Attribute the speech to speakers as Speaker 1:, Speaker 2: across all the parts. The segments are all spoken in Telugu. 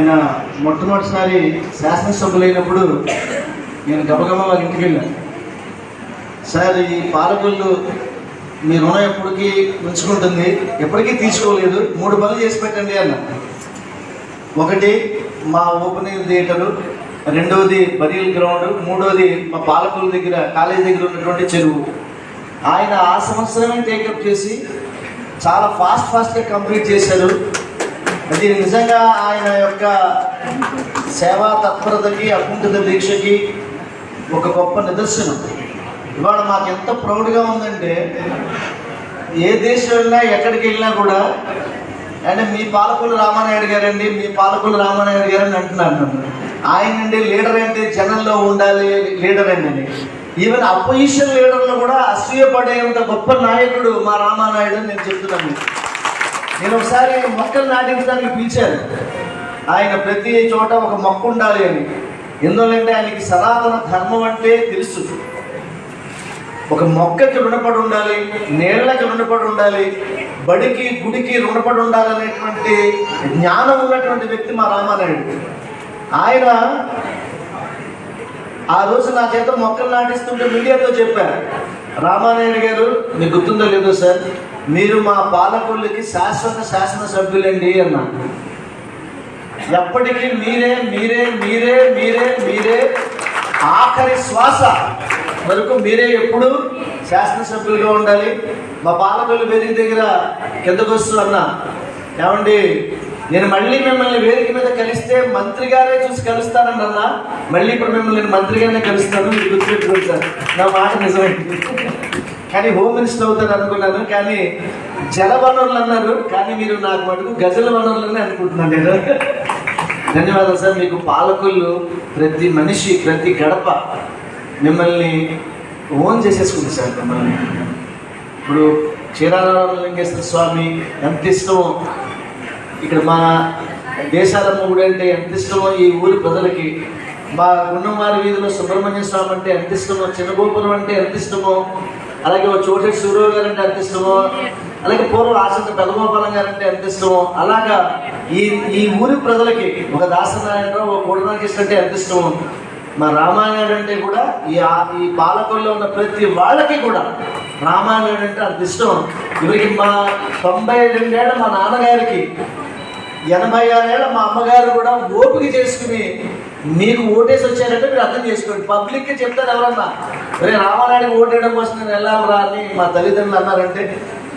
Speaker 1: ఆయన మొట్టమొదటిసారి శాసనసభ్యులైనప్పుడు నేను గబగబా వాళ్ళ ఇంటికి వెళ్ళాను. సార్, ఈ పాలకొల్లు మీ రుణం ఎప్పటికీ ఉంచుకుంటుంది, ఎప్పటికీ తీసుకోలేదు, 3 పనులు చేసి పెట్టండి అన్న. ఒకటి మా ఓపెనింగ్ థియేటరు, రెండవది బరియల్ గ్రౌండ్, మూడవది మా పాలకొల్లు దగ్గర కాలేజీ దగ్గర ఉన్నటువంటి చెరువు. ఆయన ఆ సంవత్సరమే టేకప్ చేసి చాలా ఫాస్ట్గా కంప్లీట్ చేశారు. అది నిజంగా ఆయన యొక్క సేవా తత్పరతకి, అకుంఠిత దీక్షకి ఒక గొప్ప నిదర్శనం. ఇవాళ మాకు ఎంత ప్రౌడ్గా ఉందంటే, ఏ దేశం వెళ్ళినా ఎక్కడికి వెళ్ళినా కూడా అంటే మీ పాలకొల్లు రామానాయుడు గారండి, మీ పాలకొల్లు రామానాయుడు గారని అంటున్నారు. ఆయన అండి లీడర్ అంటే జనంలో ఉండాలి లీడర్ అండి. ఈవెన్ అపోజిషన్ లీడర్లు కూడా అసూయపడేంత గొప్ప నాయకుడు మా రామానాయుడు అని నేను చెప్తున్నాను. నేను ఒకసారి మొక్కలు నాటించడానికి పిలిచాను. ఆయన ప్రతి చోట ఒక మొక్క ఉండాలి అని. ఎందుకంటే ఆయనకి సనాతన ధర్మం అంటే తెలుసు. ఒక మొక్కకి రుణపడి ఉండాలి, నీళ్ళకి రుణపడి ఉండాలి, బడికి గుడికి రుణపడి ఉండాలనేటువంటి జ్ఞానం ఉన్నటువంటి వ్యక్తి మా రామానాయుడు. ఆయన ఆ రోజు నా చేత మొక్కలు నాటిస్తుంటే మీడియాతో చెప్పారు, రామానాయుడు గారు మీకు గుర్తుందో లేదో సార్, మీరు మా పాలకొల్లుకి శాశ్వత శాసనసభ్యులండి అన్నా. ఎప్పటికీ మీరే మీరే మీరే మీరే మీరే ఆఖరి శ్వాస వరకు మీరే ఎప్పుడు శాసనసభ్యులుగా ఉండాలి. మా పాలకొల్లు వేదిక దగ్గర కిందకు వస్తూ అన్నా, ఏమండి నేను మళ్ళీ మిమ్మల్ని వేదిక మీద కలిస్తే మంత్రి గారే చూసి కలుస్తానని అన్నా. మళ్ళీ ఇప్పుడు మిమ్మల్ని నేను మంత్రిగానే కలుస్తాను, మీరు గుర్తుపెట్టుకోండి సార్. నా మాట నిజమైంది. కానీ హోమ్ మినిస్టర్ అవుతారు అనుకున్నాను, కానీ జల వనరులు అన్నారు, కానీ మీరు నాకు మటుకు గజల వనరులని అనుకుంటున్నాను నేను. ధన్యవాదాలు సార్. మీకు పాలకొల్లు ప్రతి మనిషి, ప్రతి గడప మిమ్మల్ని ఓన్ చేసేసుకుంది సార్. మిమ్మల్ని ఇప్పుడు క్షీరారామలింగేశ్వర స్వామి ఎంత ఇష్టమో, ఇక్కడ మా దేశాలమ్మ గుడి అంటే ఎంత ఇష్టమో ఈ ఊరి ప్రజలకి, మా గుండంవారి వీధిలో సుబ్రహ్మణ్య స్వామి అంటే ఎంత ఇష్టమో, చిన్నగోపురం అంటే ఎంత ఇష్టమో, అలాగే చోటేటి సూర్యరావు గారు అంటే ఎంత ఇష్టమో, అలాగే పూర్వం ఆశంత పెదగోపాలం గారు అంటే ఎంత ఇష్టమో, అలాగా ఈ ఊరి ప్రజలకి ఒక దాసనారాయణరావు, ఒక కోడినాకృష్ణ అంటే ఎంత ఇష్టమో, మా రామానాయుడు అంటే కూడా ఈ పాలకొల్లో ఉన్న ప్రతి వాళ్ళకి కూడా రామానాయుడు అంటే అంత ఇష్టం. ఇవరికి మా 92 ఏళ్ళ మా నాన్నగారికి, 86 ఏళ్ళ మా అమ్మగారు కూడా ఓపిక చేసుకుని మీకు ఓటేసి వచ్చారంటే మీరు అర్థం చేసుకోండి. పబ్లిక్కి చెప్తారు ఎవరన్నా, రే రామానాయుడికి ఓటేయడం కోసం నేను వెళ్ళామరా అని మా తల్లిదండ్రులు అన్నారంటే,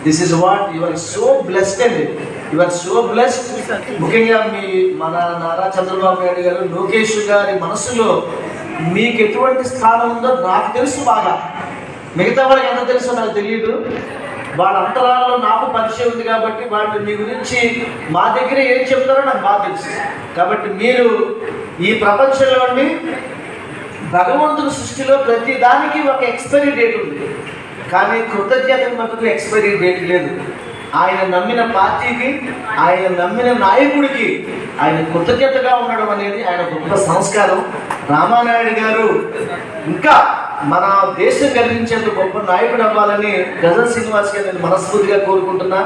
Speaker 1: this is what you are so blessed అండి. You are so blessed. ముఖ్యంగా మన నారా చంద్రబాబు నాయుడు గారు, లోకేష్ గారి మనసులో మీకు ఎటువంటి స్థానం ఉందో నాకు తెలుసు బాగా. మిగతా వాళ్ళకి ఎంత తెలుసో నాకు తెలియదు. వాళ్ళ అంతరాల్లో నాకు పరిచయం ఉంది కాబట్టి వాళ్ళు మీ గురించి మా దగ్గర ఏం చెప్తారో నాకు బాగా తెలుసు. కాబట్టి మీరు ఈ ప్రపంచంలోని భగవంతుని సృష్టిలో ప్రతి దానికి ఒక ఎక్స్పైరీ డేట్ ఉంది, కానీ కృతజ్ఞత మటుకు ఎక్స్పైరీ డేట్ లేదు. ఆయన నమ్మిన పార్టీకి, ఆయన నమ్మిన నాయకుడికి ఆయన కృతజ్ఞతగా ఉండడం అనేది ఆయన గొప్ప సంస్కారం. రామానాయుడు గారు ఇంకా మన దేశం గర్వించేందుకు గొప్ప నాయకుడు అవ్వాలని గజల్ శ్రీనివాస్ గారు నేను మనస్ఫూర్తిగా కోరుకుంటున్నా.